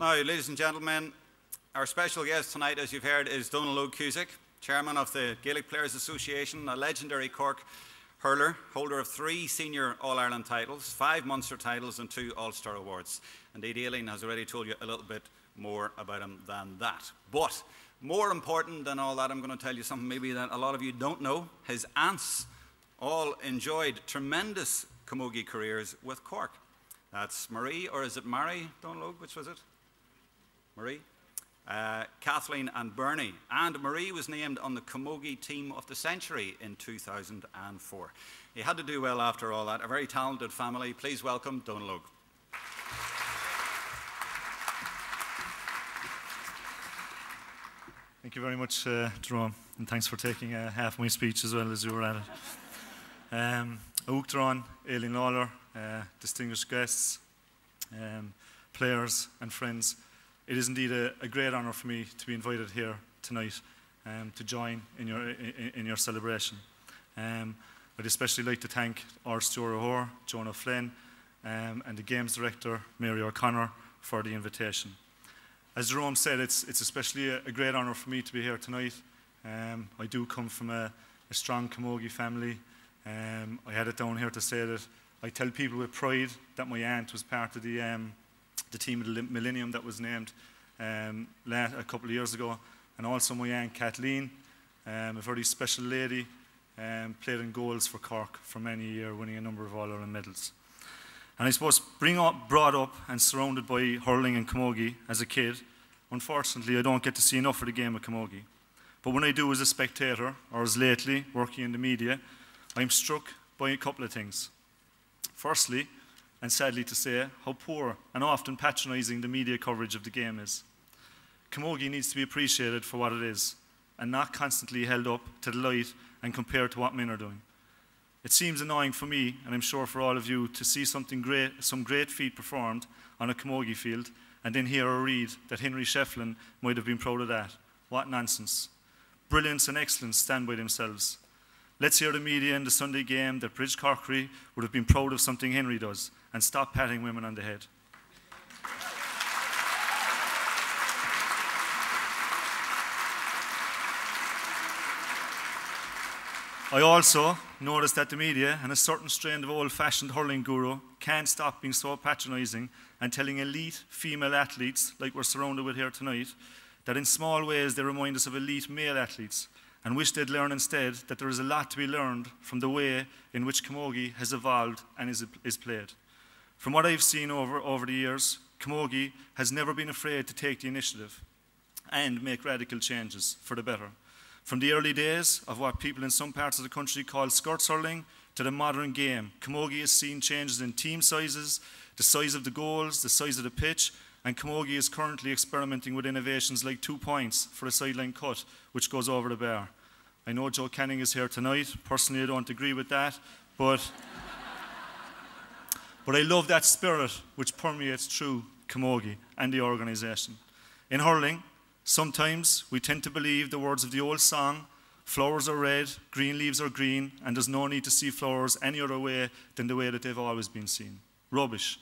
Now, ladies and gentlemen, our special guest tonight, as you've heard, is Donal Og, Cusack, Chairman of the Gaelic Players Association, a legendary Cork hurler, holder of 3 senior All-Ireland titles, 5 Munster titles and 2 All-Star awards. Indeed, Aileen has already told you a little bit more about him than that. But more important than all that, I'm going to tell you something maybe that a lot of you don't know. His aunts all enjoyed tremendous Camogie careers with Cork. That's Marie, or is it Mary, Donal Og? Which was it? Marie? Kathleen and Bernie. And Marie was named on the Camogie Team of the Century in 2004. He had to do well after all that. A very talented family. Please welcome Donal Og. Thank you very much, Jerome, and thanks for taking half my speech as well as you were at it. Oak Dron, Aileen Lawler, distinguished guests, players and friends. It is indeed a great honour for me to be invited here tonight to join in your celebration. I'd especially like to thank our Stuart O'Hore, Joan O'Flynn, and the Games Director, Mary O'Connor, for the invitation. As Jerome said, it's especially a great honour for me to be here tonight. I do come from a strong Camogie family. I had it down here to say that I tell people with pride that my aunt was part of the team of the Millennium that was named a couple of years ago, and also my aunt Kathleen, a very special lady, played in goals for Cork for many years, winning a number of All-Ireland medals. And I suppose brought up and surrounded by hurling and Camogie as a kid, unfortunately I don't get to see enough of the game of Camogie. But when I do as a spectator, or as lately working in the media, I'm struck by a couple of things. Firstly, and sadly to say, how poor and often patronising the media coverage of the game is. Camogie needs to be appreciated for what it is, and not constantly held up to the light and compared to what men are doing. It seems annoying for me, and I'm sure for all of you, to see some great feat performed on a Camogie field, and then hear or read that Henry Shefflin might have been proud of that. What nonsense. Brilliance and excellence stand by themselves. Let's hear the media in the Sunday game that Briege Corkery would have been proud of something Henry does, and stop patting women on the head. I also noticed that the media and a certain strain of old-fashioned hurling guru can't stop being so patronising and telling elite female athletes, like we're surrounded with here tonight, that in small ways they remind us of elite male athletes, and wish they'd learn instead that there is a lot to be learned from the way in which Camogie has evolved and is played. From what I've seen over the years, Camogie has never been afraid to take the initiative and make radical changes for the better. From the early days of what people in some parts of the country call skirts hurling to the modern game, Camogie has seen changes in team sizes, the size of the goals, the size of the pitch, and Camogie is currently experimenting with innovations like 2 points for a sideline cut, which goes over the bar. I know Joe Canning is here tonight. Personally, I don't agree with that, but I love that spirit which permeates through Camogie and the organisation. In hurling, sometimes we tend to believe the words of the old song, flowers are red, green leaves are green, and there's no need to see flowers any other way than the way that they've always been seen. Rubbish.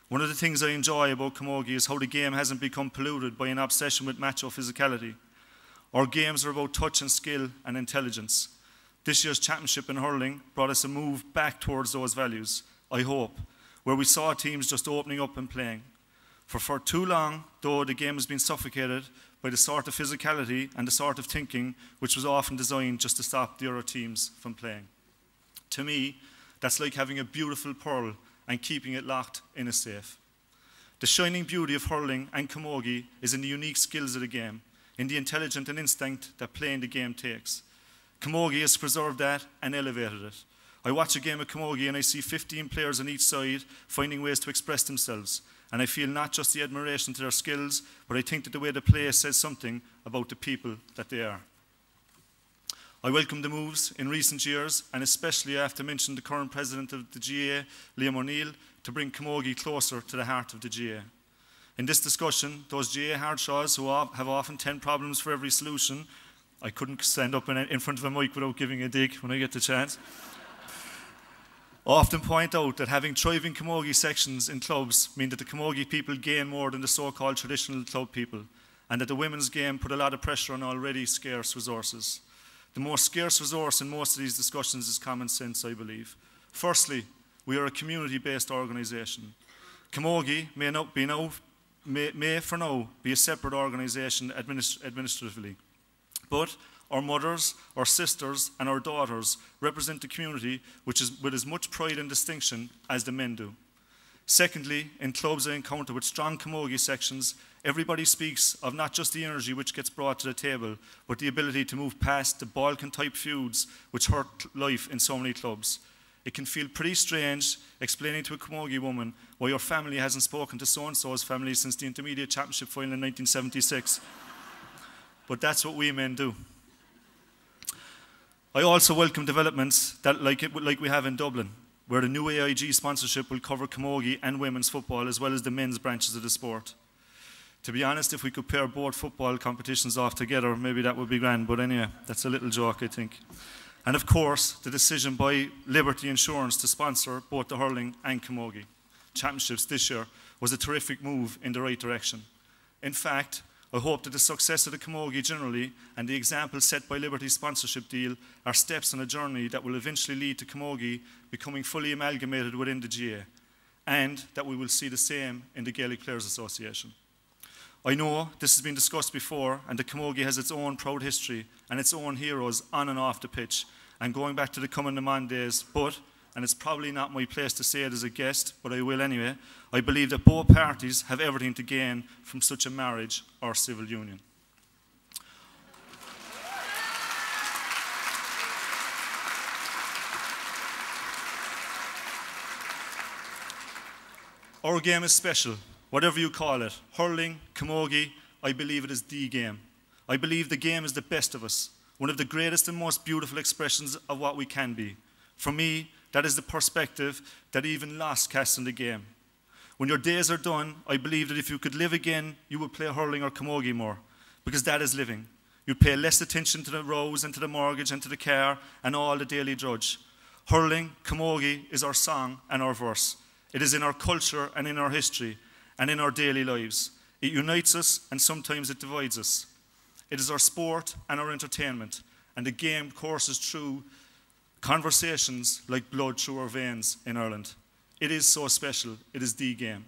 One of the things I enjoy about Camogie is how the game hasn't become polluted by an obsession with macho physicality. Our games are about touch and skill and intelligence. This year's championship in hurling brought us a move back towards those values, I hope, where we saw teams just opening up and playing. For too long, though, the game has been suffocated by the sort of physicality and the sort of thinking which was often designed just to stop the other teams from playing. To me, that's like having a beautiful pearl and keeping it locked in a safe. The shining beauty of hurling and Camogie is in the unique skills of the game, in the intelligence and instinct that playing the game takes. Camogie has preserved that and elevated it. I watch a game of Camogie and I see 15 players on each side finding ways to express themselves, and I feel not just the admiration to their skills, but I think that the way they play says something about the people that they are. I welcome the moves in recent years, and especially I have to mention the current president of the GA, Liam O'Neill, to bring Camogie closer to the heart of the GA. In this discussion, those GA hardshaws who have often 10 problems for every solution, I couldn't stand up in front of a mic without giving a dig when I get the chance. I often point out that having thriving Camogie sections in clubs mean that the Camogie people gain more than the so-called traditional club people, and that the women's game put a lot of pressure on already scarce resources. The most scarce resource in most of these discussions is common sense, I believe. Firstly, we are a community-based organisation. Camogie may for now be a separate organisation administratively, but our mothers, our sisters and our daughters represent the community with as much pride and distinction as the men do. Secondly, in clubs I encounter with strong Camogie sections, everybody speaks of not just the energy which gets brought to the table, but the ability to move past the Balkan-type feuds which hurt life in so many clubs. It can feel pretty strange explaining to a Camogie woman why your family hasn't spoken to so-and-so's family since the Intermediate Championship final in 1976. But that's what we men do. I also welcome developments that like we have in Dublin, where the new AIG sponsorship will cover Camogie and women's football as well as the men's branches of the sport. To be honest, if we could pair both football competitions off together, maybe that would be grand, but anyway, that's a little joke, I think. And of course, the decision by Liberty Insurance to sponsor both the hurling and Camogie championships this year was a terrific move in the right direction. In fact, I hope that the success of the Camogie generally and the example set by Liberty's sponsorship deal are steps on a journey that will eventually lead to Camogie becoming fully amalgamated within the GA, and that we will see the same in the Gaelic Players Association. I know this has been discussed before, and the Camogie has its own proud history and its own heroes on and off the pitch, and going back to the Cumann na mBan days, but, and it's probably not my place to say it as a guest, but I will anyway, I believe that both parties have everything to gain from such a marriage or civil union. Our game is special, whatever you call it. Hurling, Camogie, I believe it is the game. I believe the game is the best of us, one of the greatest and most beautiful expressions of what we can be. For me, that is the perspective that even loss casts in the game. When your days are done, I believe that if you could live again, you would play hurling or Camogie more, because that is living. You'd pay less attention to the rows and to the mortgage and to the car and all the daily drudge. Hurling, Camogie is our song and our verse. It is in our culture and in our history and in our daily lives. It unites us and sometimes it divides us. It is our sport and our entertainment, and the game courses through conversations like blood through our veins in Ireland. It is so special. It is the game.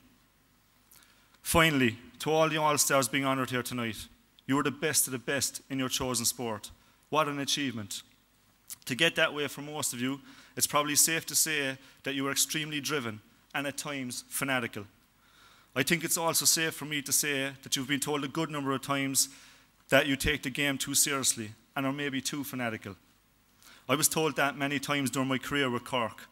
Finally, to all the All-Stars being honoured here tonight, you are the best of the best in your chosen sport. What an achievement. To get that way for most of you, it's probably safe to say that you are extremely driven and at times fanatical. I think it's also safe for me to say that you've been told a good number of times that you take the game too seriously and are maybe too fanatical. I was told that many times during my career with Cork.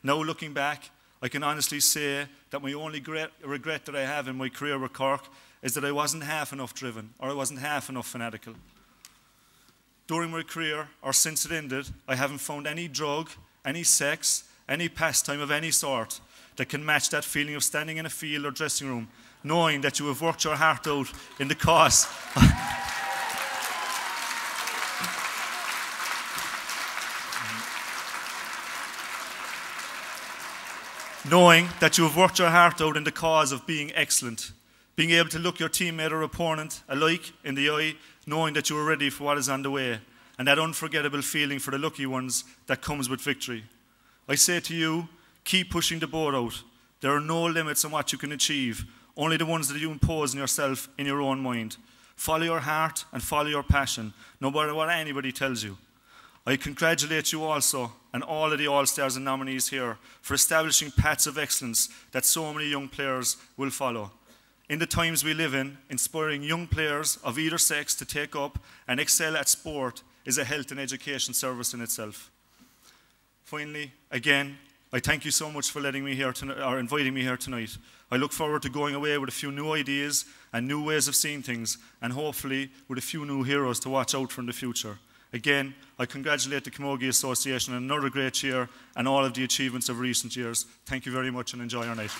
Now looking back, I can honestly say that my only regret that I have in my career with Cork is that I wasn't half enough driven, or I wasn't half enough fanatical. During my career, or since it ended, I haven't found any drug, any sex, any pastime of any sort that can match that feeling of standing in a field or dressing room, knowing that you have worked your heart out in the cause. Knowing that you have worked your heart out in the cause of being excellent, being able to look your teammate or opponent alike in the eye, knowing that you are ready for what is on the way, and that unforgettable feeling for the lucky ones that comes with victory. I say to you, keep pushing the boat out. There are no limits on what you can achieve, only the ones that you impose on yourself in your own mind. Follow your heart and follow your passion, no matter what anybody tells you. I congratulate you also and all of the All-Stars and nominees here for establishing paths of excellence that so many young players will follow. In the times we live in, inspiring young players of either sex to take up and excel at sport is a health and education service in itself. Finally, again, I thank you so much for letting me here or inviting me here tonight. I look forward to going away with a few new ideas and new ways of seeing things, and hopefully with a few new heroes to watch out for in the future. Again, I congratulate the Camogie Association on another great year and all of the achievements of recent years. Thank you very much and enjoy your night.